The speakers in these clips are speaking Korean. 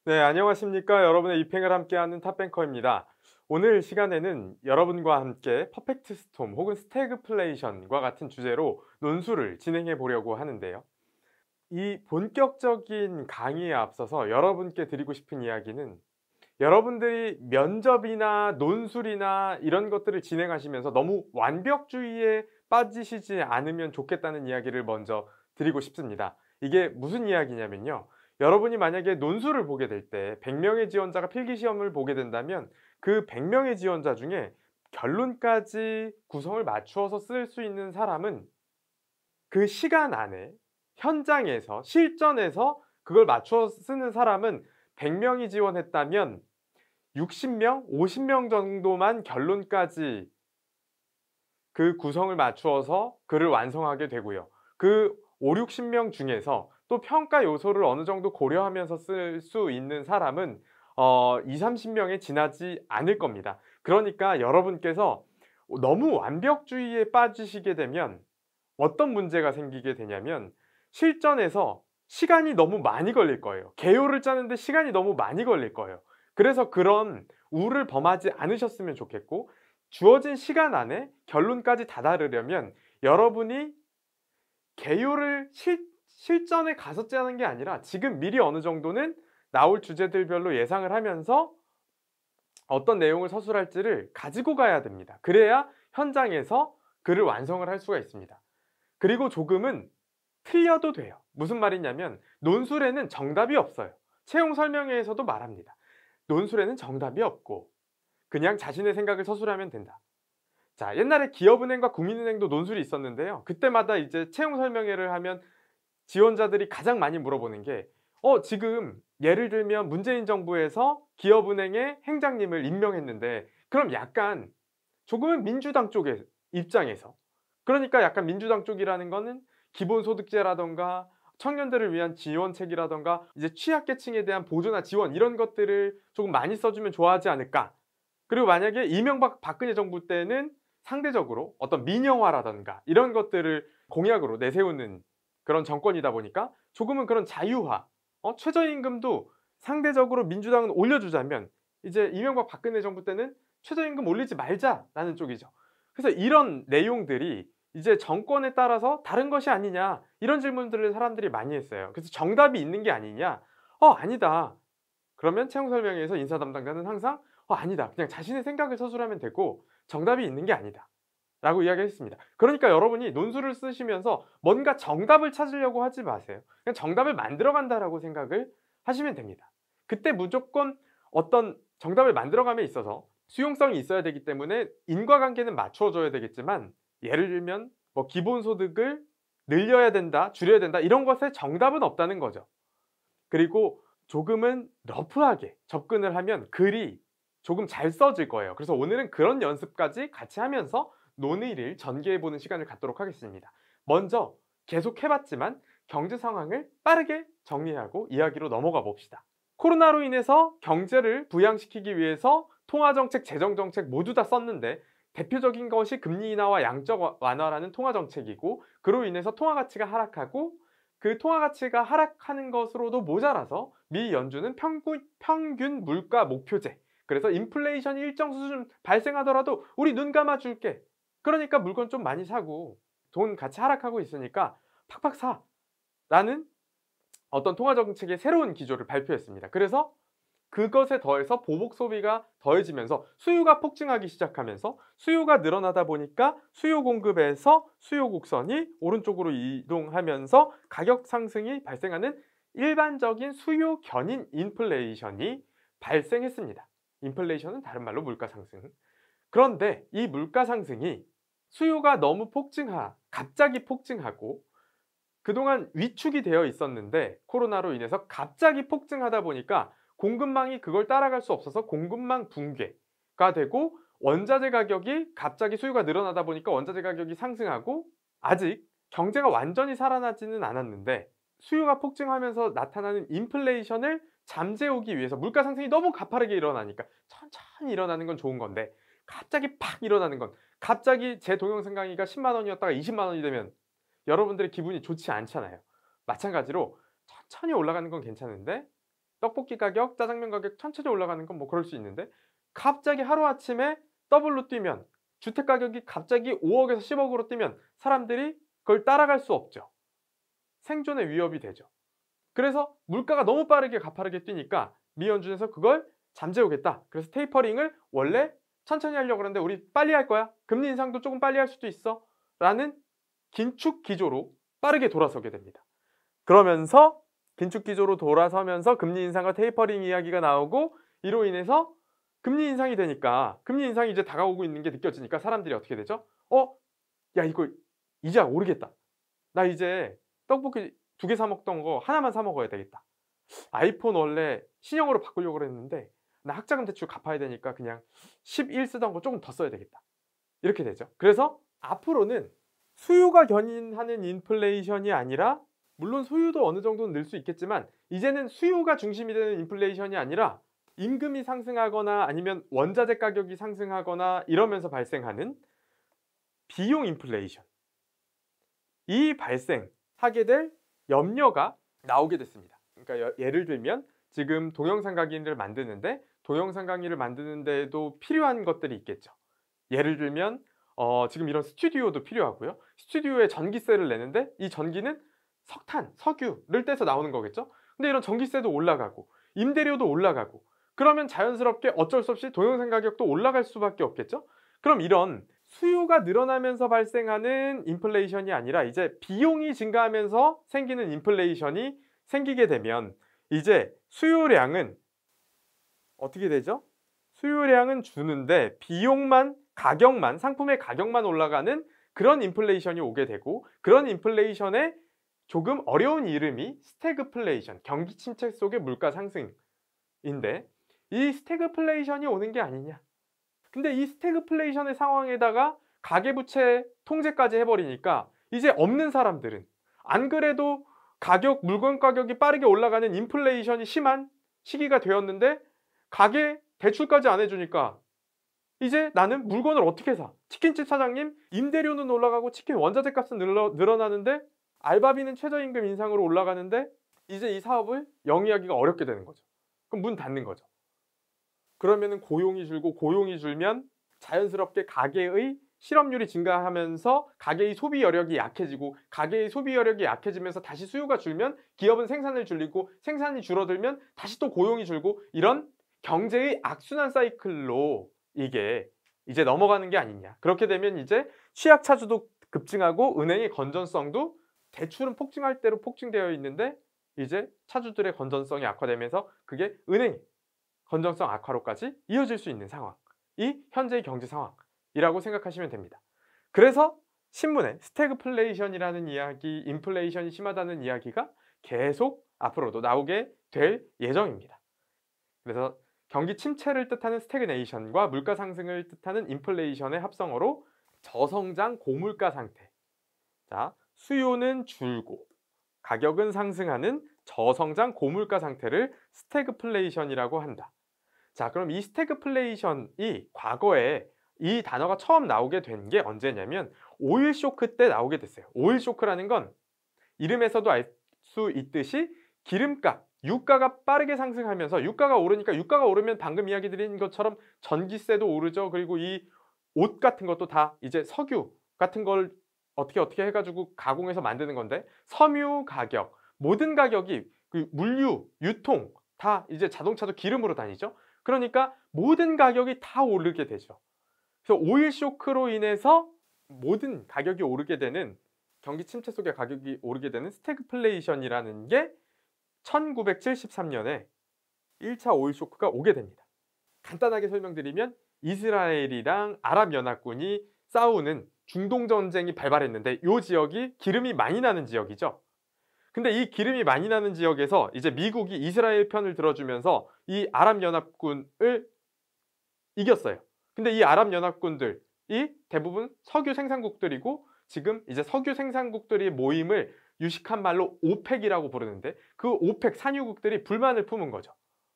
네, 안녕하십니까. 여러분의 입행을 함께하는 탑뱅커입니다. 오늘 시간에는 여러분과 함께 퍼펙트 스톰 혹은 스태그플레이션과 같은 주제로 논술을 진행해 보려고 하는데요. 이 본격적인 강의에 앞서서 여러분께 드리고 싶은 이야기는 여러분들이 면접이나 논술이나 이런 것들을 진행하시면서 너무 완벽주의에 빠지시지 않으면 좋겠다는 이야기를 먼저 드리고 싶습니다. 이게 무슨 이야기냐면요. 여러분이 만약에 논술을 보게 될 때 100명의 지원자가 필기시험을 보게 된다면 그 100명의 지원자 중에 결론까지 구성을 맞추어서 쓸 수 있는 사람은 그 시간 안에 현장에서 실전에서 그걸 맞추어 쓰는 사람은 100명이 지원했다면 60명, 50명 정도만 결론까지 그 구성을 맞추어서 글을 완성하게 되고요. 그 50-60명 중에서 또 평가 요소를 어느 정도 고려하면서 쓸 수 있는 사람은 20-30명에 지나지 않을 겁니다. 그러니까 여러분께서 너무 완벽주의에 빠지시게 되면 어떤 문제가 생기게 되냐면 실전에서 시간이 너무 많이 걸릴 거예요. 개요를 짜는데 시간이 너무 많이 걸릴 거예요. 그래서 그런 우를 범하지 않으셨으면 좋겠고, 주어진 시간 안에 결론까지 다다르려면 여러분이 개요를 실전에 가서 짜는 게 아니라 지금 미리 어느 정도는 나올 주제들별로 예상을 하면서 어떤 내용을 서술할지를 가지고 가야 됩니다. 그래야 현장에서 글을 완성을 할 수가 있습니다. 그리고 조금은 틀려도 돼요. 무슨 말이냐면 논술에는 정답이 없어요. 채용 설명회에서도 말합니다. 논술에는 정답이 없고 그냥 자신의 생각을 서술하면 된다. 자, 옛날에 기업은행과 국민은행도 논술이 있었는데요. 그때마다 이제 채용 설명회를 하면 지원자들이 가장 많이 물어보는 게 지금 예를 들면 문재인 정부에서 기업은행의 행장님을 임명했는데 그럼 약간 조금은 민주당 쪽의 입장에서, 그러니까 약간 민주당 쪽이라는 거는 기본소득제라든가 청년들을 위한 지원책이라든가 이제 취약계층에 대한 보조나 지원 이런 것들을 조금 많이 써주면 좋아하지 않을까. 그리고 만약에 이명박 박근혜 정부 때는 상대적으로 어떤 민영화라든가 이런 것들을 공약으로 내세우는 그런 정권이다 보니까 조금은 그런 자유화, 최저임금도 상대적으로 민주당은 올려주자면 이제 이명박 박근혜 정부 때는 최저임금 올리지 말자라는 쪽이죠. 그래서 이런 내용들이 이제 정권에 따라서 다른 것이 아니냐 이런 질문들을 사람들이 많이 했어요. 그래서 정답이 있는 게 아니냐? 아니다. 그러면 채용 설명회에서 인사 담당자는 항상 아니다. 그냥 자신의 생각을 서술하면 되고 정답이 있는 게 아니다. 라고 이야기했습니다. 그러니까 여러분이 논술을 쓰시면서 뭔가 정답을 찾으려고 하지 마세요. 그냥 정답을 만들어 간다라고 생각을 하시면 됩니다. 그때 무조건 어떤 정답을 만들어감에 있어서 수용성이 있어야 되기 때문에 인과관계는 맞춰줘야 되겠지만, 예를 들면 뭐 기본소득을 늘려야 된다, 줄여야 된다 이런 것에 정답은 없다는 거죠. 그리고 조금은 러프하게 접근을 하면 글이 조금 잘 써질 거예요. 그래서 오늘은 그런 연습까지 같이 하면서 논의를 전개해보는 시간을 갖도록 하겠습니다. 먼저 계속 해봤지만 경제 상황을 빠르게 정리하고 이야기로 넘어가 봅시다. 코로나로 인해서 경제를 부양시키기 위해서 통화정책, 재정정책 모두 다 썼는데 대표적인 것이 금리 인하와 양적 완화라는 통화정책이고, 그로 인해서 통화가치가 하락하고 그 통화가치가 하락하는 것으로도 모자라서 미 연준은 평균 물가 목표제, 그래서 인플레이션이 일정 수준 발생하더라도 우리 눈 감아 줄게. 그러니까 물건 좀 많이 사고 돈 같이 하락하고 있으니까 팍팍 사라는 어떤 통화 정책의 새로운 기조를 발표했습니다. 그래서 그것에 더해서 보복 소비가 더해지면서 수요가 폭증하기 시작하면서 수요가 늘어나다 보니까 수요 공급에서 수요 곡선이 오른쪽으로 이동하면서 가격 상승이 발생하는 일반적인 수요 견인 인플레이션이 발생했습니다. 인플레이션은 다른 말로 물가 상승. 그런데 이 물가 상승이 수요가 너무 갑자기 폭증하고 그동안 위축이 되어 있었는데 코로나로 인해서 갑자기 폭증하다 보니까 공급망이 그걸 따라갈 수 없어서 공급망 붕괴가 되고, 원자재 가격이 갑자기 수요가 늘어나다 보니까 원자재 가격이 상승하고, 아직 경제가 완전히 살아나지는 않았는데 수요가 폭증하면서 나타나는 인플레이션을 잠재우기 위해서 물가 상승이 너무 가파르게 일어나니까 천천히 일어나는 건 좋은 건데 갑자기 팍 일어나는 건, 갑자기 제 동영상 강의가 10만 원이었다가 20만 원이 되면 여러분들의 기분이 좋지 않잖아요. 마찬가지로 천천히 올라가는 건 괜찮은데 떡볶이 가격, 짜장면 가격 천천히 올라가는 건 뭐 그럴 수 있는데 갑자기 하루아침에 더블로 뛰면 주택 가격이 갑자기 5억에서 10억으로 뛰면 사람들이 그걸 따라갈 수 없죠. 생존의 위협이 되죠. 그래서 물가가 너무 빠르게 가파르게 뛰니까 미 연준에서 그걸 잠재우겠다. 그래서 테이퍼링을 원래 천천히 하려고 그러는데 우리 빨리 할 거야. 금리 인상도 조금 빨리 할 수도 있어. 라는 긴축 기조로 빠르게 돌아서게 됩니다. 그러면서 긴축 기조로 돌아서면서 금리 인상과 테이퍼링 이야기가 나오고 이로 인해서 금리 인상이 되니까 금리 인상이 이제 다가오고 있는 게 느껴지니까 사람들이 어떻게 되죠? 야 이거 이제 오르겠다. 나 이제 떡볶이 2개 사 먹던 거 하나만 사 먹어야 되겠다. 아이폰 원래 신형으로 바꾸려고 그랬는데 나 학자금 대출 갚아야 되니까 그냥 11 쓰던 거 조금 더 써야 되겠다. 이렇게 되죠. 그래서 앞으로는 수요가 견인하는 인플레이션이 아니라 물론 소유도 어느 정도는 늘 수 있겠지만 이제는 수요가 중심이 되는 인플레이션이 아니라 임금이 상승하거나 아니면 원자재 가격이 상승하거나 이러면서 발생하는 비용 인플레이션, 이 발생하게 될 염려가 나오게 됐습니다. 그러니까 예를 들면 지금 동영상 강의를 만드는데 동영상 강의를 만드는데도 필요한 것들이 있겠죠. 예를 들면 지금 이런 스튜디오도 필요하고요. 스튜디오에 전기세를 내는데 이 전기는 석탄, 석유를 떼서 나오는 거겠죠. 근데 이런 전기세도 올라가고 임대료도 올라가고 그러면 자연스럽게 어쩔 수 없이 동영상 가격도 올라갈 수밖에 없겠죠. 그럼 이런 수요가 늘어나면서 발생하는 인플레이션이 아니라 이제 비용이 증가하면서 생기는 인플레이션이 생기게 되면 이제 수요량은 어떻게 되죠? 수요량은 주는데 비용만, 가격만, 상품의 가격만 올라가는 그런 인플레이션이 오게 되고 그런 인플레이션의 조금 어려운 이름이 스태그플레이션, 경기 침체 속의 물가 상승인데 이 스태그플레이션이 오는 게 아니냐. 근데 이 스태그플레이션의 상황에다가 가계부채 통제까지 해버리니까 이제 없는 사람들은 안 그래도 물건 가격이 빠르게 올라가는 인플레이션이 심한 시기가 되었는데 가계 대출까지 안 해주니까 이제 나는 물건을 어떻게 사? 치킨집 사장님 임대료는 올라가고 치킨 원자재 값은 늘어나는데 알바비는 최저임금 인상으로 올라가는데 이제 이 사업을 영위하기가 어렵게 되는 거죠. 그럼 문 닫는 거죠. 그러면은 고용이 줄고 고용이 줄면 자연스럽게 가계의 실업률이 증가하면서 가계의 소비 여력이 약해지고 가계의 소비 여력이 약해지면서 다시 수요가 줄면 기업은 생산을 줄이고 생산이 줄어들면 다시 또 고용이 줄고 이런 경제의 악순환 사이클로 이게 이제 넘어가는 게 아니냐. 그렇게 되면 이제 취약 차주도 급증하고 은행의 건전성도 대출은 폭증할 대로 폭증되어 있는데 이제 차주들의 건전성이 악화되면서 그게 은행의 건전성 악화로까지 이어질 수 있는 상황이 현재의 경제 상황이라고 생각하시면 됩니다. 그래서 신문에 스태그플레이션이라는 이야기, 인플레이션이 심하다는 이야기가 계속 앞으로도 나오게 될 예정입니다. 그래서 경기 침체를 뜻하는 스태그네이션과 물가 상승을 뜻하는 인플레이션의 합성어로 저성장 고물가 상태. 자, 수요는 줄고 가격은 상승하는 저성장 고물가 상태를 스태그플레이션이라고 한다. 자, 그럼 이 스태그플레이션이 과거에 이 단어가 처음 나오게 된 게 언제냐면 오일 쇼크 때 나오게 됐어요. 오일 쇼크라는 건 이름에서도 알 수 있듯이 기름값, 유가가 빠르게 상승하면서 유가가 오르니까 유가가 오르면 방금 이야기 드린 것처럼 전기세도 오르죠. 그리고 이 옷 같은 것도 다 이제 석유 같은 걸 어떻게 해가지고 가공해서 만드는 건데 섬유 가격, 모든 가격이 그 물류, 유통 다 이제 자동차도 기름으로 다니죠. 그러니까 모든 가격이 다 오르게 되죠. 그래서 오일 쇼크로 인해서 모든 가격이 오르게 되는 경기 침체 속에 가격이 오르게 되는 스태그플레이션이라는 게 1973년에 1차 오일 쇼크가 오게 됩니다. 간단하게 설명드리면 이스라엘이랑 아랍연합군이 싸우는 중동 전쟁이 발발했는데 이 지역이 기름이 많이 나는 지역이죠. 근데 이 기름이 많이 나는 지역에서 이제 미국이 이스라엘 편을 들어주면서 이 아랍연합군을 이겼어요. 근데 이 아랍연합군들이 대부분 석유 생산국들이고 지금 이제 석유 생산국들의 모임을 유식한 말로 오펙이라고 부르는데 그 오펙 산유국들이 불만을 품은 거죠.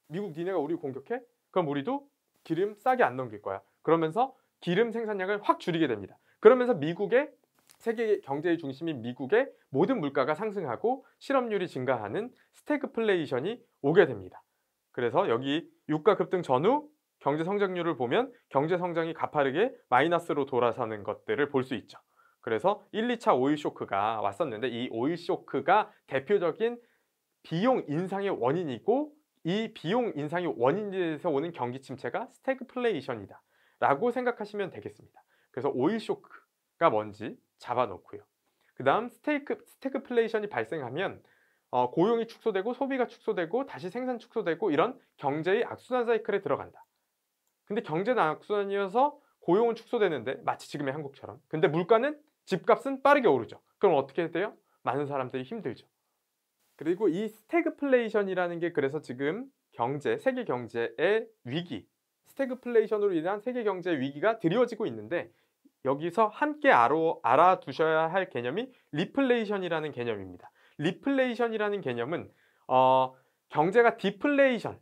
미국 니네가 우리 공격해? 그럼 우리도 기름 싸게 안 넘길 거야. 그러면서 기름 생산량을 확 줄이게 됩니다. 그러면서 미국의 세계 경제의 중심인 미국의 모든 물가가 상승하고 실업률이 증가하는 스태그플레이션이 오게 됩니다. 그래서 여기 유가 급등 전후 경제 성장률을 보면 경제 성장이 가파르게 마이너스로 돌아서는 것들을 볼 수 있죠. 그래서 1, 2차 오일 쇼크가 왔었는데 이 오일 쇼크가 대표적인 비용 인상의 원인이고 이 비용 인상의 원인에서 오는 경기 침체가 스태그플레이션이다 라고 생각하시면 되겠습니다. 그래서 오일 쇼크가 뭔지 잡아놓고요. 그 다음 스태그플레이션이 발생하면 고용이 축소되고 소비가 축소되고 다시 생산 축소되고 이런 경제의 악순환 사이클에 들어간다. 근데 경제는 악순환이어서 고용은 축소되는데 마치 지금의 한국처럼. 근데 물가는 집값은 빠르게 오르죠. 그럼 어떻게 돼요? 많은 사람들이 힘들죠. 그리고 이 스태그플레이션이라는 게 그래서 지금 세계 경제의 위기, 스태그플레이션으로 인한 세계 경제의 위기가 드리워지고 있는데 여기서 함께 알아두셔야 할 개념이 리플레이션이라는 개념입니다. 리플레이션이라는 개념은 경제가 디플레이션에서는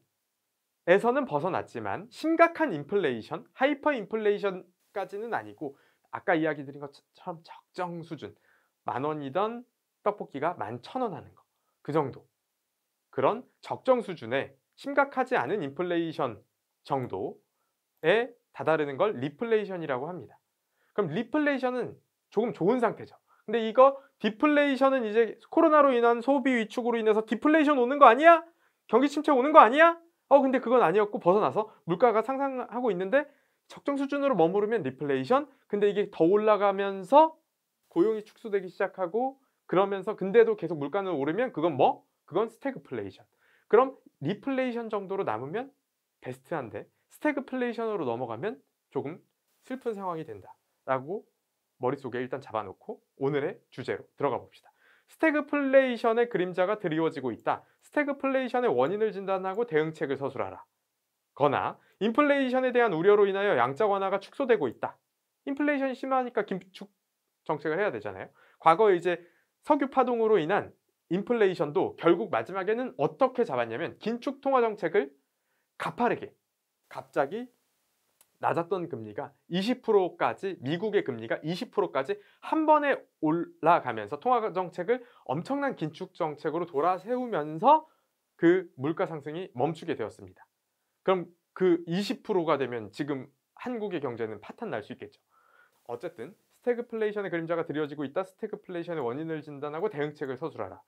벗어났지만 심각한 인플레이션, 하이퍼 인플레이션까지는 아니고 아까 이야기 드린 것처럼 적정 수준, 10,000원이던 떡볶이가 11,000원 하는 거. 그 정도. 그런 적정 수준의 심각하지 않은 인플레이션 정도에 다다르는 걸 리플레이션이라고 합니다. 그럼 리플레이션은 조금 좋은 상태죠. 근데 이거 디플레이션은 이제 코로나로 인한 소비 위축으로 인해서 디플레이션 오는 거 아니야? 경기 침체 오는 거 아니야? 근데 그건 아니었고 벗어나서 물가가 상승하고 있는데 적정 수준으로 머무르면 리플레이션. 근데 이게 더 올라가면서 고용이 축소되기 시작하고 그러면서 근데도 계속 물가는 오르면 그건 뭐? 그건 스태그플레이션. 그럼 리플레이션 정도로 남으면 베스트한데 스태그플레이션으로 넘어가면 조금 슬픈 상황이 된다라고 머릿속에 일단 잡아놓고 오늘의 주제로 들어가 봅시다. 스태그플레이션의 그림자가 드리워지고 있다. 스태그플레이션의 원인을 진단하고 대응책을 서술하라. 거나 인플레이션에 대한 우려로 인하여 양적 완화가 축소되고 있다. 인플레이션이 심하니까 긴축 정책을 해야 되잖아요. 과거 이제 석유 파동으로 인한 인플레이션도 결국 마지막에는 어떻게 잡았냐면 긴축 통화 정책을 가파르게 갑자기 낮았던 금리가 20%까지 미국의 금리가 20%까지 한 번에 올라가면서 통화 정책을 엄청난 긴축 정책으로 돌아세우면서 그 물가 상승이 멈추게 되었습니다. 그럼 그 20%가 되면 지금 한국의 경제는 파탄 날 수 있겠죠. 어쨌든 스태그플레이션의 그림자가 드리워지고 있다. 스태그플레이션의 원인을 진단하고 대응책을 서술하라.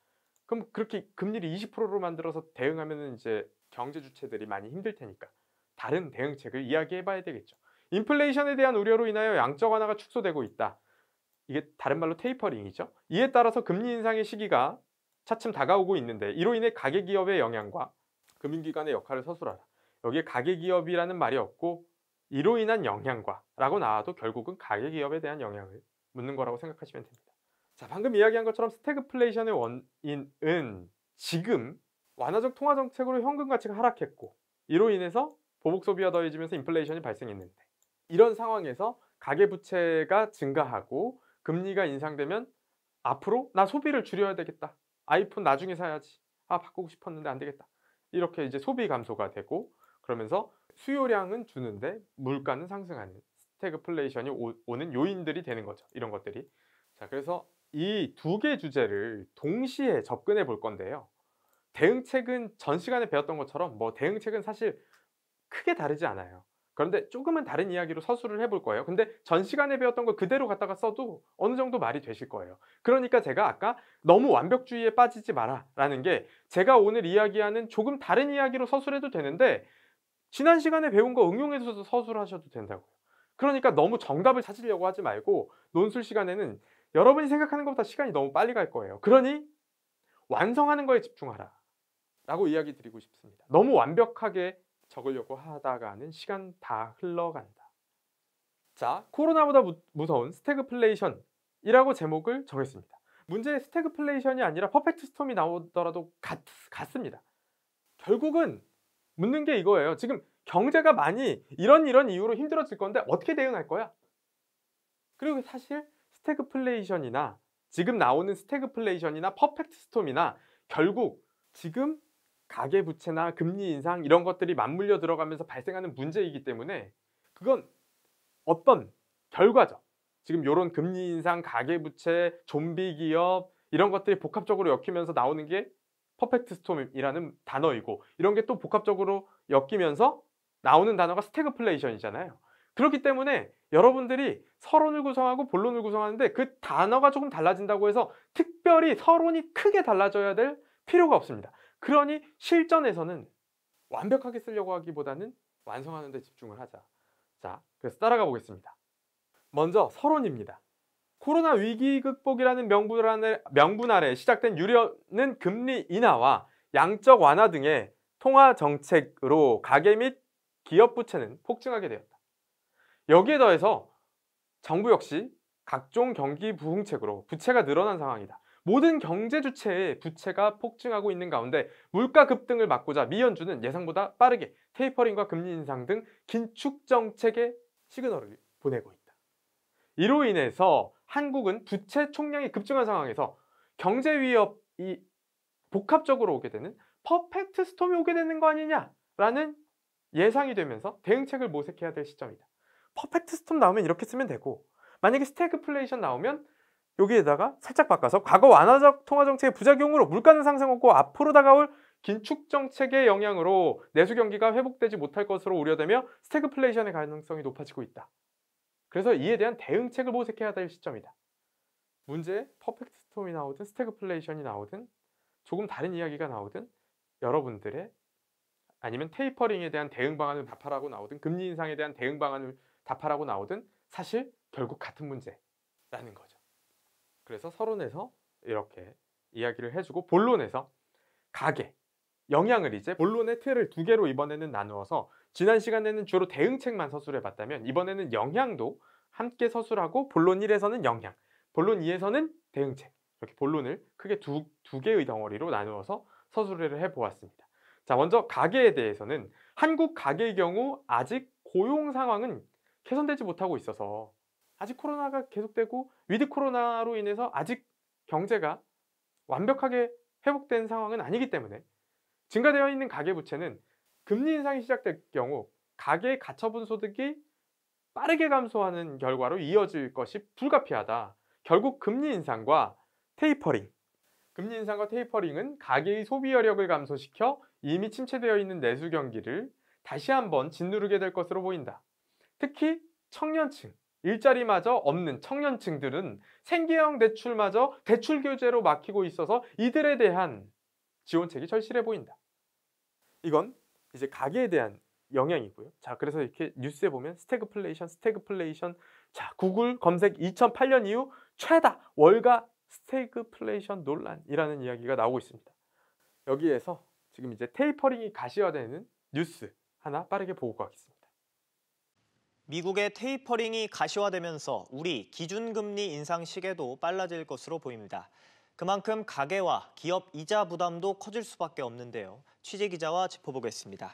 그럼 그렇게 금리를 20%로 만들어서 대응하면 이제 경제 주체들이 많이 힘들 테니까 다른 대응책을 이야기해 봐야 되겠죠. 인플레이션에 대한 우려로 인하여 양적 완화가 축소되고 있다. 이게 다른 말로 테이퍼링이죠. 이에 따라서 금리 인상의 시기가 차츰 다가오고 있는데 이로 인해 가계기업의 영향과 금융기관의 역할을 서술하라. 여기에 가계기업이라는 말이 없고 이로 인한 영향과 라고 나와도 결국은 가계기업에 대한 영향을 묻는 거라고 생각하시면 됩니다. 자, 방금 이야기한 것처럼 스태그플레이션의 원인은 지금 완화적 통화정책으로 현금 가치가 하락했고 이로 인해서 보복 소비가 더해지면서 인플레이션이 발생했는데 이런 상황에서 가계부채가 증가하고 금리가 인상되면 앞으로 나 소비를 줄여야 되겠다. 아이폰 나중에 사야지. 바꾸고 싶었는데 안 되겠다. 이렇게 이제 소비 감소가 되고 그러면서 수요량은 주는데 물가는 상승하는 스태그플레이션이 오는 요인들이 되는 거죠. 이런 것들이. 자, 그래서 이 두 개 주제를 동시에 접근해 볼 건데요. 대응책은 전 시간에 배웠던 것처럼 대응책은 사실 크게 다르지 않아요. 그런데 조금은 다른 이야기로 서술을 해볼 거예요. 근데 전 시간에 배웠던 거 그대로 갖다가 써도 어느 정도 말이 되실 거예요. 그러니까 제가 아까 너무 완벽주의에 빠지지 마라 라는 게 제가 오늘 이야기하는 조금 다른 이야기로 서술해도 되는데 지난 시간에 배운 거 응용해서 서술하셔도 된다고요. 그러니까 너무 정답을 찾으려고 하지 말고 논술 시간에는 여러분이 생각하는 것보다 시간이 너무 빨리 갈 거예요. 그러니 완성하는 거에 집중하라 라고 이야기 드리고 싶습니다. 너무 완벽하게 적으려고 하다가는 시간 다 흘러간다. 자, 코로나보다 무서운 스태그플레이션이라고 제목을 정했습니다. 문제의 스태그플레이션이 아니라 퍼펙트 스톰이 나오더라도 같습니다. 결국은 묻는 게 이거예요. 지금 경제가 많이 이런 이유로 힘들어질 건데 어떻게 대응할 거야? 그리고 사실 스태그플레이션이나 지금 나오는 스태그플레이션이나 퍼펙트 스톰이나 결국 지금 가계부채나 금리 인상 이런 것들이 맞물려 들어가면서 발생하는 문제이기 때문에 그건 어떤 결과죠. 지금 이런 금리 인상, 가계부채, 좀비 기업 이런 것들이 복합적으로 엮이면서 나오는 게 퍼펙트 스톰이라는 단어이고 이런 게 또 복합적으로 엮이면서 나오는 단어가 스태그플레이션이잖아요. 그렇기 때문에 여러분들이 서론을 구성하고 본론을 구성하는데 그 단어가 조금 달라진다고 해서 특별히 서론이 크게 달라져야 될 필요가 없습니다. 그러니 실전에서는 완벽하게 쓰려고 하기보다는 완성하는 데 집중을 하자. 자, 그래서 따라가 보겠습니다. 먼저 서론입니다. 코로나 위기 극복이라는 명분 아래 시작된 유료는 금리 인하와 양적 완화 등의 통화 정책으로 가계 및 기업 부채는 폭증하게 되었다. 여기에 더해서 정부 역시 각종 경기 부흥책으로 부채가 늘어난 상황이다. 모든 경제 주체의 부채가 폭증하고 있는 가운데 물가 급등을 막고자 미 연준은 예상보다 빠르게 테이퍼링과 금리 인상 등 긴축 정책의 시그널을 보내고 있다. 이로 인해서 한국은 부채 총량이 급증한 상황에서 경제 위협이 복합적으로 오게 되는 퍼펙트 스톰이 오게 되는 거 아니냐라는 예상이 되면서 대응책을 모색해야 될 시점이다. 퍼펙트 스톰 나오면 이렇게 쓰면 되고 만약에 스태그플레이션 나오면 여기에다가 살짝 바꿔서 과거 완화적 통화정책의 부작용으로 물가는 상승하고 앞으로 다가올 긴축 정책의 영향으로 내수 경기가 회복되지 못할 것으로 우려되며 스태그플레이션의 가능성이 높아지고 있다. 그래서 이에 대한 대응책을 모색해야 될 시점이다. 문제에 퍼펙트 스톰이 나오든 스태그플레이션이 나오든 조금 다른 이야기가 나오든 여러분들의 아니면 테이퍼링에 대한 대응 방안을 답하라고 나오든 금리 인상에 대한 대응 방안을 답하라고 나오든 사실 결국 같은 문제라는 거죠. 그래서 서론에서 이렇게 이야기를 해주고 본론에서 가계, 영향을 이제 본론의 틀을 두 개로 이번에는 나누어서 지난 시간에는 주로 대응책만 서술해 봤다면 이번에는 영향도 함께 서술하고 본론 1에서는 영향, 본론 2에서는 대응책 이렇게 본론을 크게 두 개의 덩어리로 나누어서 서술을 해보았습니다. 자, 먼저 가계에 대해서는 한국 가계의 경우 아직 고용 상황은 개선되지 못하고 있어서 아직 코로나가 계속되고 위드 코로나로 인해서 아직 경제가 완벽하게 회복된 상황은 아니기 때문에 증가되어 있는 가계부채는 금리 인상이 시작될 경우 가계의 가처분 소득이 빠르게 감소하는 결과로 이어질 것이 불가피하다. 결국 금리 인상과 테이퍼링, 금리 인상과 테이퍼링은 가계의 소비 여력을 감소시켜 이미 침체되어 있는 내수 경기를 다시 한번 짓누르게 될 것으로 보인다. 특히 청년층, 일자리마저 없는 청년층들은 생계형 대출마저 대출 규제로 막히고 있어서 이들에 대한 지원책이 절실해 보인다. 이건 이제 가계에 대한 영향이고요. 자, 그래서 이렇게 뉴스에 보면 스태그플레이션. 자, 구글 검색 2008년 이후 최다 월가 스태그플레이션 논란이라는 이야기가 나오고 있습니다. 여기에서 지금 이제 테이퍼링이 가시화되는 뉴스 하나 빠르게 보고 가겠습니다. 미국의 테이퍼링이 가시화되면서 우리 기준금리 인상 시기도 빨라질 것으로 보입니다. 그만큼 가계와 기업 이자 부담도 커질 수밖에 없는데요. 취재 기자와 짚어보겠습니다.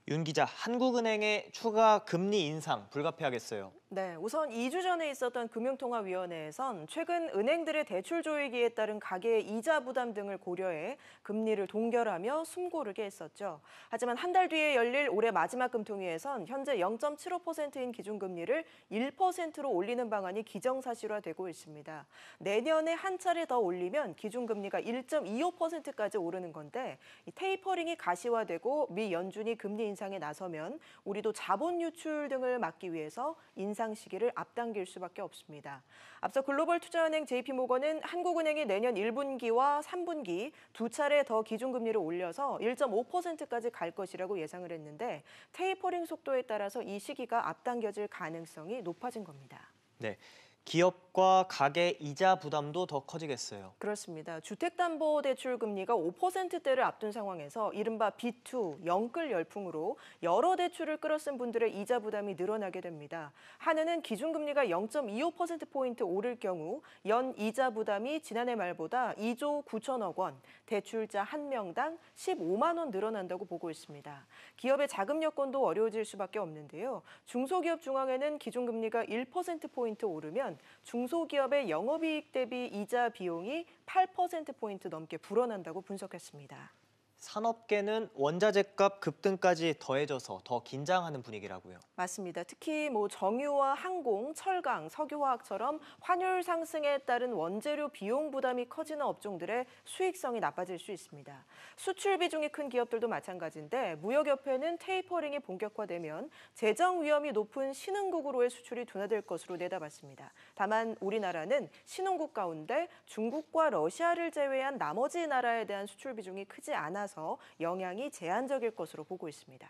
윤 기자, 한국은행의 추가 금리 인상 불가피하겠어요? 네, 우선 2주 전에 있었던 금융통화위원회에선 최근 은행들의 대출 조이기에 따른 가계의 이자 부담 등을 고려해 금리를 동결하며 숨고르게 했었죠. 하지만 한 달 뒤에 열릴 올해 마지막 금통위에선 현재 0.75%인 기준금리를 1%로 올리는 방안이 기정사실화되고 있습니다. 내년에 한 차례 더 올리면 기준금리가 1.25%까지 오르는 건데 이 테이퍼링이 가시화되고 미 연준이 금리 인상에 나서면 우리도 자본 유출 등을 막기 위해서 인상 시기를 앞당길 수밖에 없습니다. 앞서 글로벌 투자은행 JP모건은 한국은행이 내년 1분기와 3분기 두 차례 더 기준금리를 올려서 1.5%까지 갈 것이라고 예상을 했는데 테이퍼링 속도에 따라서 이 시기가 앞당겨질 가능성이 높아진 겁니다. 네. 기업과 가계 이자 부담도 더 커지겠어요. 그렇습니다. 주택담보대출 금리가 5%대를 앞둔 상황에서 이른바 B2, 영끌 열풍으로 여러 대출을 끌어쓴 분들의 이자 부담이 늘어나게 됩니다. 한은은 기준금리가 0.25%포인트 오를 경우 연 이자 부담이 지난해 말보다 2조 9천억 원, 대출자 1명당 15만 원 늘어난다고 보고 있습니다. 기업의 자금 여건도 어려워질 수밖에 없는데요. 중소기업 중앙회는 기준금리가 1%포인트 오르면 중소기업의 영업이익 대비 이자 비용이 8%포인트 넘게 불어난다고 분석했습니다. 산업계는 원자재값 급등까지 더해져서 더 긴장하는 분위기라고요. 맞습니다. 특히 정유와 항공, 철강, 석유화학처럼 환율 상승에 따른 원재료 비용 부담이 커지는 업종들의 수익성이 나빠질 수 있습니다. 수출 비중이 큰 기업들도 마찬가지인데 무역협회는 테이퍼링이 본격화되면 재정 위험이 높은 신흥국으로의 수출이 둔화될 것으로 내다봤습니다. 다만 우리나라는 신흥국 가운데 중국과 러시아를 제외한 나머지 나라에 대한 수출 비중이 크지 않아서 영향이 제한적일 것으로 보고 있습니다.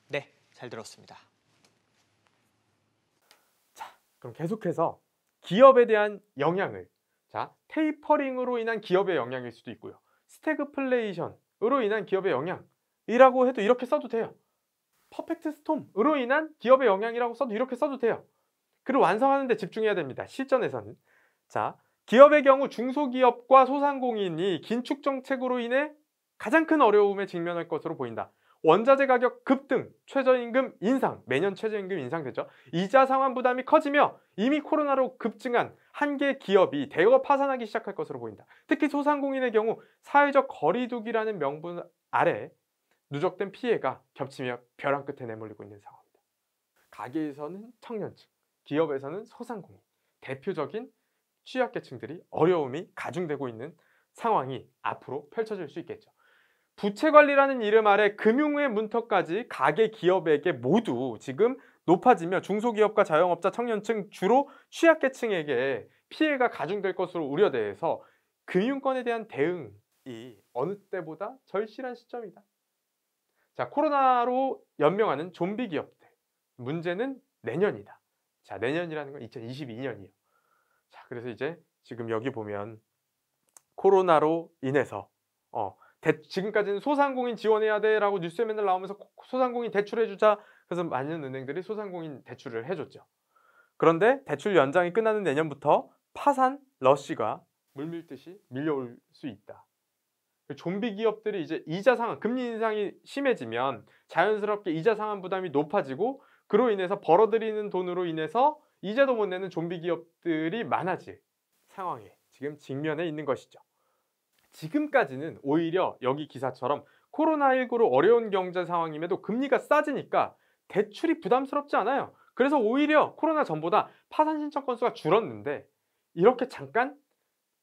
네, 잘 들었습니다. 그럼 계속해서 기업에 대한 영향을, 테이퍼링으로 인한 기업의 영향일 수도 있고요. 스태그플레이션으로 인한 기업의 영향이라고 해도 이렇게 써도 돼요. 퍼펙트 스톰으로 인한 기업의 영향이라고 써도 이렇게 써도 돼요. 글을 완성하는 데 집중해야 됩니다. 실전에서는. 기업의 경우 중소기업과 소상공인이 긴축 정책으로 인해 가장 큰 어려움에 직면할 것으로 보인다. 원자재 가격 급등, 최저임금 인상, 매년 최저임금 인상되죠. 이자 상환 부담이 커지며 이미 코로나로 급증한 한계 기업이 대거 파산하기 시작할 것으로 보인다. 특히 소상공인의 경우 사회적 거리두기라는 명분 아래 누적된 피해가 겹치며 벼랑 끝에 내몰리고 있는 상황입니다. 가게에서는 청년층, 기업에서는 소상공인, 대표적인 취약계층들이 어려움이 가중되고 있는 상황이 앞으로 펼쳐질 수 있겠죠. 부채관리라는 이름 아래 금융의 문턱까지 가계 기업에게 모두 지금 높아지며 중소기업과 자영업자, 청년층, 주로 취약계층에게 피해가 가중될 것으로 우려돼서 금융권에 대한 대응이 어느 때보다 절실한 시점이다. 코로나로 연명하는 좀비 기업들. 문제는 내년이다. 내년이라는 건 2022년이에요. 그래서 이제 지금 여기 보면 코로나로 인해서 지금까지는 소상공인 지원해야 돼 라고 뉴스에 맨날 나오면서 소상공인 대출해주자. 그래서 많은 은행들이 소상공인 대출을 해줬죠. 그런데 대출 연장이 끝나는 내년부터 파산 러시가 물밀듯이 밀려올 수 있다. 좀비 기업들이 이제 이자 상환, 금리 인상이 심해지면 자연스럽게 이자 상환 부담이 높아지고 그로 인해서 벌어들이는 돈으로 인해서 이자도 못 내는 좀비 기업들이 많아질 상황에 지금 직면해 있는 것이죠. 지금까지는 오히려 여기 기사처럼 코로나19로 어려운 경제 상황임에도 금리가 싸지니까 대출이 부담스럽지 않아요. 그래서 오히려 코로나 전보다 파산 신청 건수가 줄었는데 이렇게 잠깐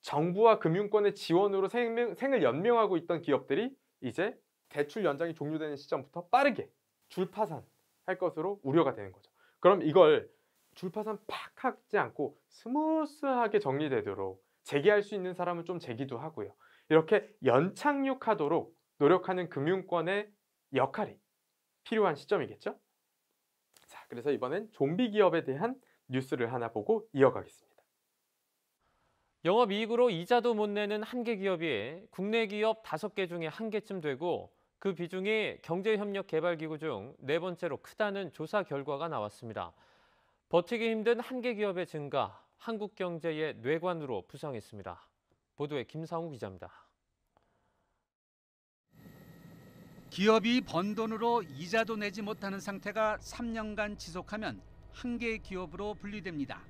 정부와 금융권의 지원으로 생을 연명하고 있던 기업들이 이제 대출 연장이 종료되는 시점부터 빠르게 줄파산할 것으로 우려가 되는 거죠. 그럼 이걸 줄파산 팍 하지 않고 스무스하게 정리되도록 재기할 수 있는 사람은 좀 재기도 하고요. 이렇게 연착륙하도록 노력하는 금융권의 역할이 필요한 시점이겠죠? 그래서 이번엔 좀비 기업에 대한 뉴스를 하나 보고 이어가겠습니다. 영업이익으로 이자도 못 내는 한계 기업이 국내 기업 5개 중에 1개쯤 되고 그 비중이 경제협력개발기구 중 4번째로 크다는 조사 결과가 나왔습니다. 버티기 힘든 한계 기업의 증가, 한국 경제의 뇌관으로 부상했습니다. 보도에 김상우 기자입니다. 기업이 번 돈으로 이자도 내지 못하는 상태가 3년간 지속하면 한계 기업으로 분류됩니다.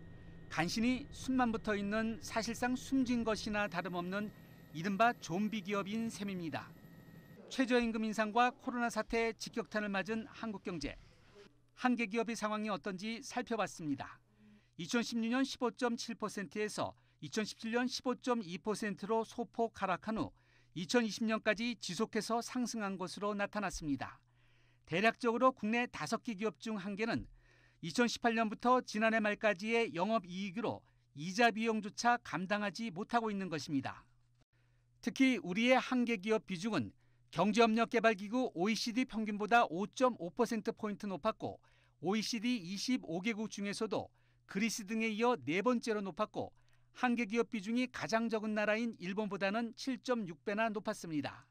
간신히 숨만 붙어 있는 사실상 숨진 것이나 다름없는 이른바 좀비 기업인 셈입니다. 최저임금 인상과 코로나 사태의 직격탄을 맞은 한국 경제. 한계 기업의 상황이 어떤지 살펴봤습니다. 2016년 15.7%에서 2017년 15.2%로 소폭 하락한 후 2020년까지 지속해서 상승한 것으로 나타났습니다. 대략적으로 국내 5개 기업 중 1개는 2018년부터 지난해 말까지의 영업이익으로 이자 비용조차 감당하지 못하고 있는 것입니다. 특히 우리의 한계 기업 비중은 경제협력개발기구 OECD 평균보다 5.5%포인트 높았고 OECD 25개국 중에서도 그리스 등에 이어 4번째로 높았고 한계 기업 비중이 가장 적은 나라인 일본보다는 7.6배나 높았습니다.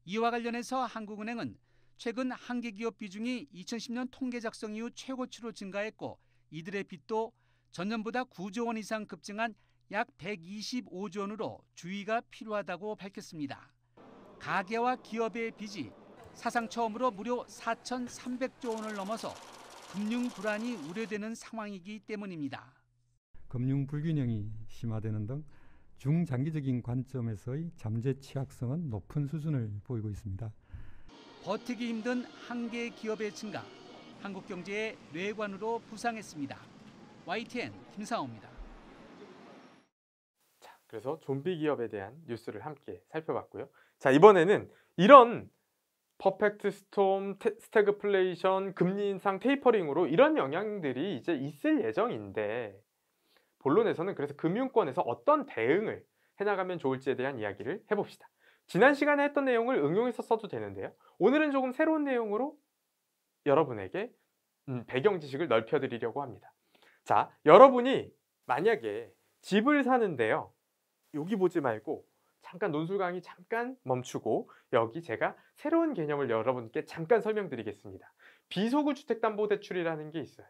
이와 관련해서 한국은행은 최근 한계 기업 비중이 2010년 통계 작성 이후 최고치로 증가했고 이들의 빚도 전년보다 9조 원 이상 급증한 약 125조 원으로 주의가 필요하다고 밝혔습니다. 가계와 기업의 빚이 사상 처음으로 무려 4,300조 원을 넘어서 금융 불안이 우려되는 상황이기 때문입니다. 금융 불균형이 심화되는 등 중장기적인 관점에서의 잠재 취약성은 높은 수준을 보이고 있습니다. 버티기 힘든 한계 기업의 증가, 한국 경제의 뇌관으로 부상했습니다. YTN 김상호입니다. 자, 그래서 좀비 기업에 대한 뉴스를 함께 살펴봤고요. 자, 이번에는 이런 퍼펙트 스톰, 스태그플레이션, 금리 인상, 테이퍼링으로 이런 영향들이 이제 있을 예정인데 본론에서는 그래서 금융권에서 어떤 대응을 해나가면 좋을지에 대한 이야기를 해봅시다. 지난 시간에 했던 내용을 응용해서 써도 되는데요. 오늘은 조금 새로운 내용으로 여러분에게 배경 지식을 넓혀드리려고 합니다. 자, 여러분이 만약에 집을 사는데요. 여기 보지 말고 잠깐 논술 강의 잠깐 멈추고 여기 제가 새로운 개념을 여러분께 잠깐 설명드리겠습니다. 비소구 주택담보대출이라는 게 있어요.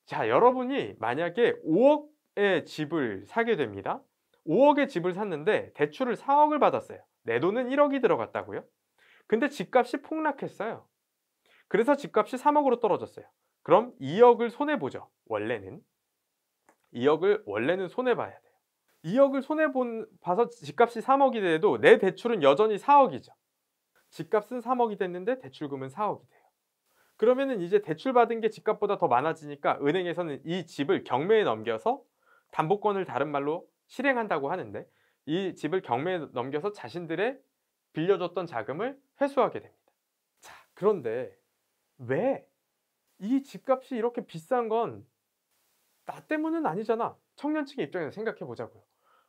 자, 여러분이 만약에 5억의 집을 사게 됩니다. 5억의 집을 샀는데 대출을 4억을 받았어요. 내 돈은 1억이 들어갔다고요? 근데 집값이 폭락했어요. 그래서 집값이 3억으로 떨어졌어요. 그럼 2억을 손해보죠. 원래는 2억을 손해봐야 돼요. 2억을 손해봐서 집값이 3억이 돼도 내 대출은 여전히 4억이죠. 집값은 3억이 됐는데 대출금은 4억이 돼요. 그러면은 이제 대출받은 게 집값보다 더 많아지니까 은행에서는 이 집을 경매에 넘겨서 담보권을 다른 말로 실행한다고 하는데 이 집을 경매에 넘겨서 자신들의 빌려줬던 자금을 회수하게 됩니다. 자, 그런데 왜 이 집값이 이렇게 비싼 건 나 때문은 아니잖아. 청년층의 입장에서 생각해 보자고요.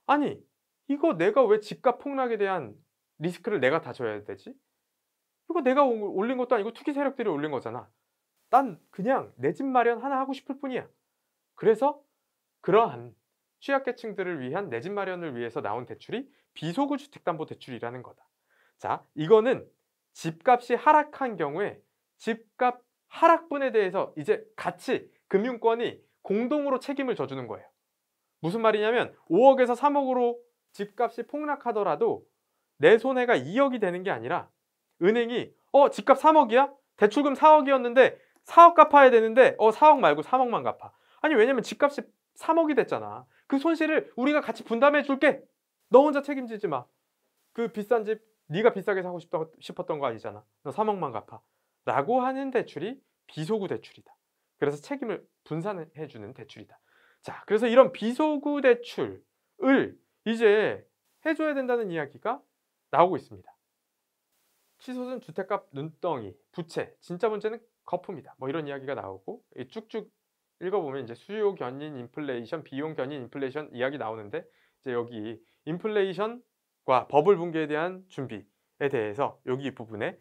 아니, 이거 내가 왜 집값 폭락에 대한 리스크를 내가 다 져야 되지? 이거 내가 올린 것도 아니고 투기 세력들이 올린 거잖아. 난 그냥 내 집 마련 하나 하고 싶을 뿐이야. 그래서 그러한 취약계층들을 위한 내 집 마련을 위해서 나온 대출이 비소구 주택담보대출이라는 거다. 자, 이거는 집값이 하락한 경우에 집값 하락분에 대해서 이제 같이 금융권이 공동으로 책임을 져주는 거예요. 무슨 말이냐면 5억에서 3억으로 집값이 폭락하더라도 내 손해가 2억이 되는 게 아니라 은행이 집값 3억이야? 대출금 4억이었는데 4억 갚아야 되는데 4억 말고 3억만 갚아. 아니, 왜냐면 집값이 3억이 됐잖아. 그 손실을 우리가 같이 분담해 줄게. 너 혼자 책임지지 마. 그 비싼 집 네가 비싸게 사고 싶었던 거 아니잖아. 너 3억만 갚아. 라고 하는 대출이 비소구 대출이다. 그래서 책임을 분산해 주는 대출이다. 자, 그래서 이런 비소구 대출을 이제 해줘야 된다는 이야기가 나오고 있습니다. 치솟은 주택값 눈덩이, 부채, 진짜 문제는 거품이다. 뭐 이런 이야기가 나오고 쭉쭉 읽어보면 이제 수요 견인 인플레이션, 비용 견인 인플레이션 이야기 나오는데 이제 여기 인플레이션과 버블 붕괴에 대한 준비에 대해서 여기 부분에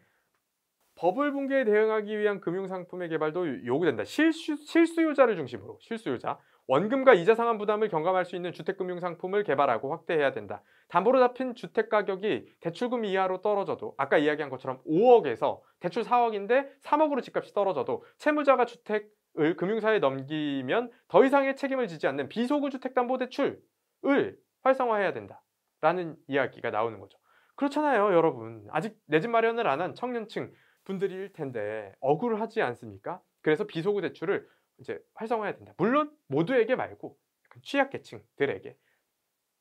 버블 붕괴에 대응하기 위한 금융상품의 개발도 요구된다. 실수요자를 중심으로 실수요자, 원금과 이자 상환 부담을 경감할 수 있는 주택금융상품을 개발하고 확대해야 된다. 담보로 잡힌 주택가격이 대출금 이하로 떨어져도 아까 이야기한 것처럼 5억에서 대출 4억인데 3억으로 집값이 떨어져도 채무자가 주택을 금융사에 넘기면 더 이상의 책임을 지지 않는 비소구 주택담보대출을 활성화해야 된다라는 이야기가 나오는 거죠. 그렇잖아요, 여러분. 아직 내 집 마련을 안 한 청년층 분들일 텐데 억울하지 않습니까? 그래서 비소구 대출을 이제 활성화해야 된다. 물론 모두에게 말고 취약계층들에게.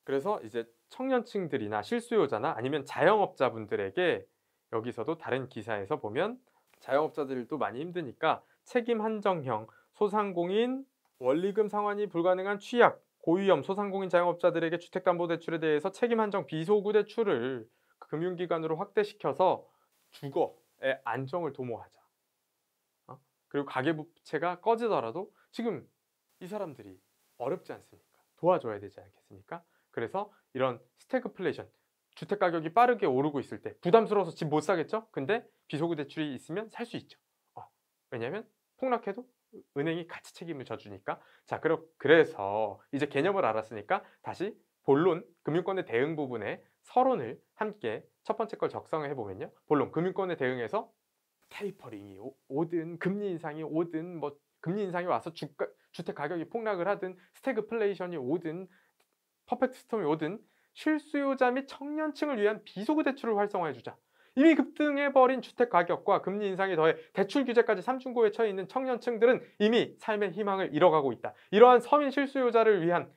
그래서 이제 청년층들이나 실수요자나 아니면 자영업자분들에게 여기서도 다른 기사에서 보면 자영업자들도 많이 힘드니까 책임 한정형, 소상공인, 원리금 상환이 불가능한 취약, 고위험, 소상공인 자영업자들에게 주택담보대출에 대해서 책임 한정 비소구 대출을 금융기관으로 확대시켜서 주거의 안정을 도모하자. 그리고 가계부채가 꺼지더라도 지금 이 사람들이 어렵지 않습니까? 도와줘야 되지 않겠습니까? 그래서 이런 스태그플레이션, 주택가격이 빠르게 오르고 있을 때 부담스러워서 집 못 사겠죠? 근데 비소구 대출이 있으면 살 수 있죠. 왜냐하면 폭락해도 은행이 같이 책임을 져주니까. 자, 그래서 이제 개념을 알았으니까 다시 본론, 금융권의 대응 부분에 서론을 함께 첫 번째 걸 적성해 보면요. 본론, 금융권의 대응에서 테이퍼링이 오든 금리 인상이 오든 뭐 금리 인상이 와서 주택 가격이 폭락을 하든 스태그플레이션이 오든 퍼펙트 스톰이 오든 실수요자 및 청년층을 위한 비소구 대출을 활성화해주자. 이미 급등해버린 주택 가격과 금리 인상에 더해 대출 규제까지 삼중고에 처해 있는 청년층들은 이미 삶의 희망을 잃어가고 있다. 이러한 서민 실수요자를 위한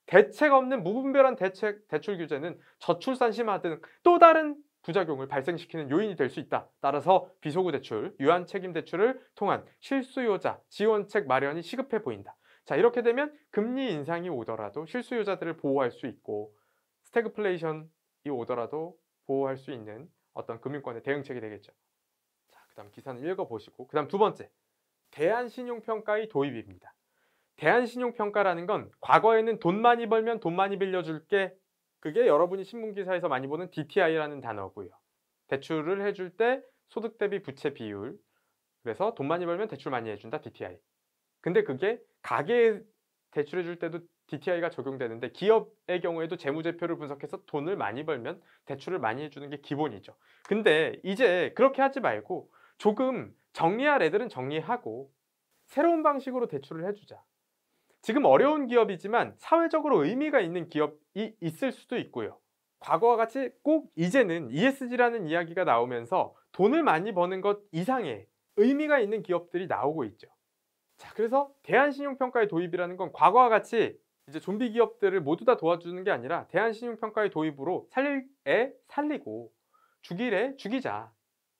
대책 없는 무분별한 대출 규제는 저출산 심화 등 또 다른 부작용을 발생시키는 요인이 될 수 있다. 따라서 비소구 대출, 유한 책임 대출을 통한 실수요자 지원책 마련이 시급해 보인다. 자, 이렇게 되면 금리 인상이 오더라도 실수요자들을 보호할 수 있고 스태그플레이션이 오더라도 보호할 수 있는 어떤 금융권의 대응책이 되겠죠. 자, 그다음 기사는 읽어보시고 그다음 두 번째, 대안신용평가의 도입입니다. 대안신용평가라는 건 과거에는 돈 많이 벌면 돈 많이 빌려줄게, 그게 여러분이 신문기사에서 많이 보는 DTI라는 단어고요. 대출을 해줄 때 소득 대비 부채 비율, 그래서 돈 많이 벌면 대출 많이 해준다, DTI. 근데 그게 가계에 대출해줄 때도 DTI가 적용되는데 기업의 경우에도 재무제표를 분석해서 돈을 많이 벌면 대출을 많이 해주는 게 기본이죠. 근데 이제 그렇게 하지 말고 조금 정리할 애들은 정리하고 새로운 방식으로 대출을 해주자. 지금 어려운 기업이지만 사회적으로 의미가 있는 기업이 있을 수도 있고요. 과거와 같이 꼭 이제는 ESG라는 이야기가 나오면서 돈을 많이 버는 것 이상의 의미가 있는 기업들이 나오고 있죠. 자, 그래서 대안신용평가의 도입이라는 건 과거와 같이 이제 좀비 기업들을 모두 다 도와주는 게 아니라 대안신용평가의 도입으로 살릴 애 살리고 죽일 애 죽이자.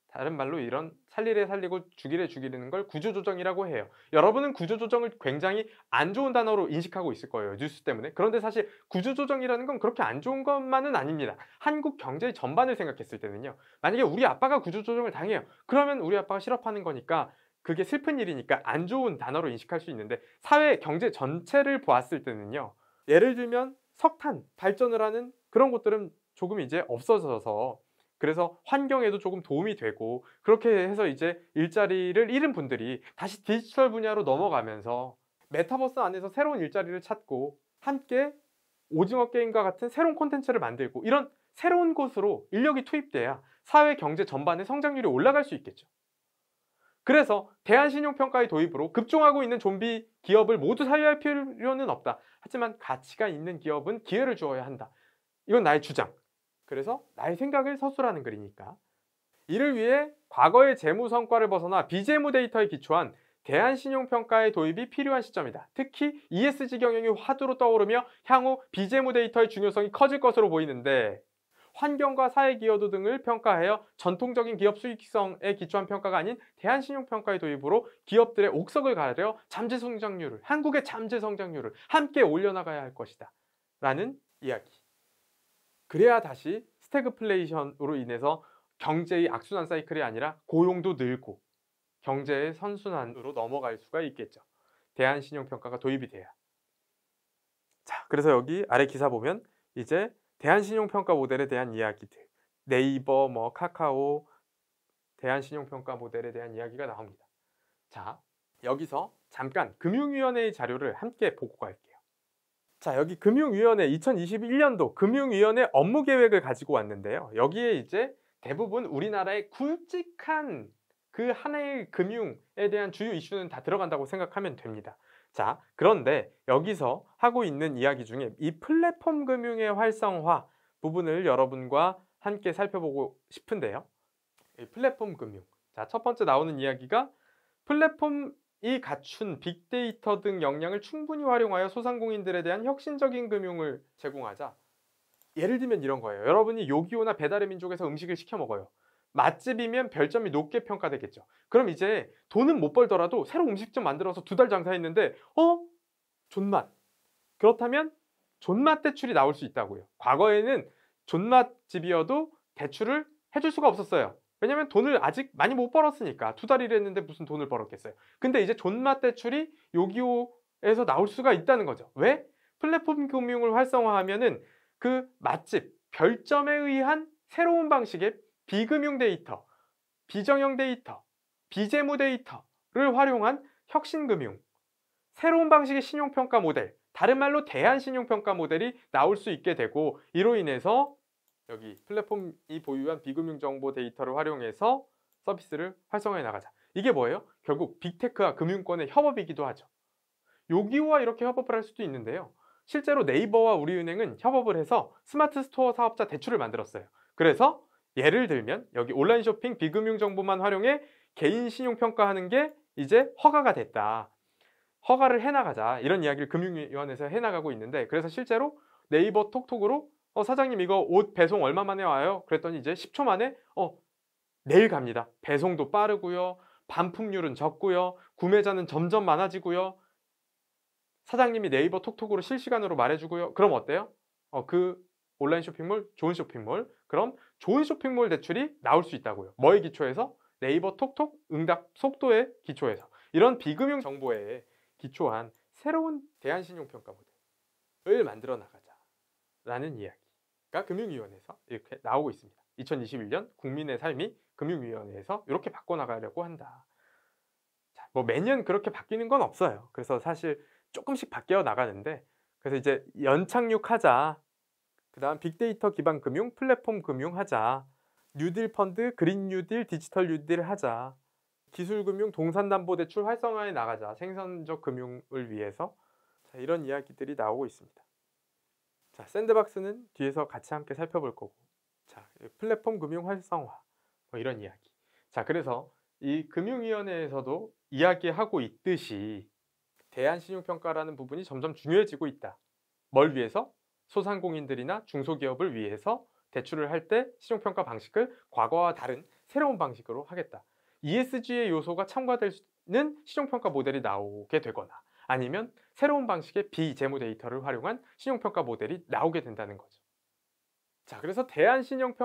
다른 말로 이런 살릴 애 살리고 죽일 애 죽이는 걸 구조조정이라고 해요. 여러분은 구조조정을 굉장히 안 좋은 단어로 인식하고 있을 거예요. 뉴스 때문에. 그런데 사실 구조조정이라는 건 그렇게 안 좋은 것만은 아닙니다. 한국 경제의 전반을 생각했을 때는요. 만약에 우리 아빠가 구조조정을 당해요. 그러면 우리 아빠가 실업하는 거니까 그게 슬픈 일이니까 안 좋은 단어로 인식할 수 있는데 사회 경제 전체를 보았을 때는요. 예를 들면 석탄 발전을 하는 그런 곳들은 조금 이제 없어져서 그래서 환경에도 조금 도움이 되고 그렇게 해서 이제 일자리를 잃은 분들이 다시 디지털 분야로 넘어가면서 메타버스 안에서 새로운 일자리를 찾고 함께 오징어 게임과 같은 새로운 콘텐츠를 만들고 이런 새로운 곳으로 인력이 투입돼야 사회 경제 전반의 성장률이 올라갈 수 있겠죠. 그래서 대안신용평가의 도입으로 급종하고 있는 좀비 기업을 모두 사유할 필요는 없다. 하지만 가치가 있는 기업은 기회를 주어야 한다. 이건 나의 주장. 그래서 나의 생각을 서술하는 글이니까. 이를 위해 과거의 재무 성과를 벗어나 비재무 데이터에 기초한 대안신용평가의 도입이 필요한 시점이다. 특히 ESG 경영이 화두로 떠오르며 향후 비재무 데이터의 중요성이 커질 것으로 보이는데 환경과 사회 기여도 등을 평가하여 전통적인 기업 수익성에 기초한 평가가 아닌 대안신용평가의 도입으로 기업들의 옥석을 가려 잠재 성장률을, 한국의 잠재 성장률을 함께 올려나가야 할 것이다. 라는 이야기. 그래야 다시 스태그플레이션으로 인해서 경제의 악순환 사이클이 아니라 고용도 늘고 경제의 선순환으로 넘어갈 수가 있겠죠. 대안신용평가가 도입이 돼야. 자, 그래서 여기 아래 기사 보면 이제 대안신용평가 모델에 대한 이야기들, 네이버, 카카오, 대안신용평가 모델에 대한 이야기가 나옵니다. 자, 여기서 잠깐 금융위원회의 자료를 함께 보고 갈게요. 자, 여기 금융위원회 2021년도 금융위원회 업무계획을 가지고 왔는데요. 여기에 이제 대부분 우리나라의 굵직한 그 하나의 금융에 대한 주요 이슈는 다 들어간다고 생각하면 됩니다. 자, 그런데 여기서 하고 있는 이야기 중에 이 플랫폼 금융의 활성화 부분을 여러분과 함께 살펴보고 싶은데요. 이 플랫폼 금융. 자, 첫 번째 나오는 이야기가 플랫폼이 갖춘 빅데이터 등 역량을 충분히 활용하여 소상공인들에 대한 혁신적인 금융을 제공하자. 예를 들면 이런 거예요. 여러분이 요기요나 배달의 민족에서 음식을 시켜 먹어요. 맛집이면 별점이 높게 평가되겠죠. 그럼 이제 돈은 못 벌더라도 새로 음식점 만들어서 2달 장사했는데 존맛. 그렇다면 존맛 대출이 나올 수 있다고요. 과거에는 존맛집이어도 대출을 해줄 수가 없었어요. 왜냐면 돈을 아직 많이 못 벌었으니까. 2달 일했는데 무슨 돈을 벌었겠어요. 근데 이제 존맛 대출이 요기요에서 나올 수가 있다는 거죠. 왜? 플랫폼 금융을 활성화하면은 그 맛집, 별점에 의한 새로운 방식의 비금융 데이터, 비정형 데이터, 비재무 데이터를 활용한 혁신금융, 새로운 방식의 신용평가 모델, 다른 말로 대안신용평가 모델이 나올 수 있게 되고 이로 인해서 여기 플랫폼이 보유한 비금융 정보 데이터를 활용해서 서비스를 활성화해 나가자. 이게 뭐예요? 결국 빅테크와 금융권의 협업이기도 하죠. 요기요와 이렇게 협업을 할 수도 있는데요. 실제로 네이버와 우리은행은 협업을 해서 스마트 스토어 사업자 대출을 만들었어요. 그래서 예를 들면 여기 온라인 쇼핑 비금융 정보만 활용해 개인 신용 평가하는 게 이제 허가가 됐다. 허가를 해나가자 이런 이야기를 금융위원회에서 해나가고 있는데, 그래서 실제로 네이버 톡톡으로 사장님 이거 옷 배송 얼마 만에 와요? 그랬더니 이제 10초 만에 내일 갑니다. 배송도 빠르고요. 반품률은 적고요. 구매자는 점점 많아지고요. 사장님이 네이버 톡톡으로 실시간으로 말해주고요. 그럼 어때요? 그 온라인 쇼핑몰 좋은 쇼핑몰, 그럼 좋은 쇼핑몰 대출이 나올 수 있다고요. 뭐에 기초해서? 네이버 톡톡 응답 속도에 기초해서. 이런 비금융 정보에 기초한 새로운 대안신용평가 모델을 만들어 나가자라는 이야기가 금융위원회에서 이렇게 나오고 있습니다. 2021년 국민의 삶이 금융위원회에서 이렇게 바꿔나가려고 한다. 자, 뭐 매년 그렇게 바뀌는 건 없어요. 그래서 사실 조금씩 바뀌어 나가는데, 그래서 이제 연착륙하자, 그 다음 빅데이터 기반 금융, 플랫폼 금융 하자, 뉴딜 펀드, 그린 뉴딜, 디지털 뉴딜 하자, 기술금융, 동산담보대출 활성화해 나가자, 생산적 금융을 위해서. 자, 이런 이야기들이 나오고 있습니다. 자, 샌드박스는 뒤에서 같이 함께 살펴볼 거고, 자, 플랫폼 금융 활성화, 뭐 이런 이야기. 자, 그래서 이 금융위원회에서도 이야기하고 있듯이 대안신용평가라는 부분이 점점 중요해지고 있다. 뭘 위해서? 소상공인들이나 중소기업을 위해서 대출을 할 때 신용평가 방식을 과거와 다른 새로운 방식으로 하겠다. ESG의 요소가 첨가되는 신용평가 모델이 나오게 되거나, 아니면 새로운 방식의 비재무 데이터를 활용한 신용평가 모델이 나오게 된다는 거죠. 자, 그래서 대안신용평가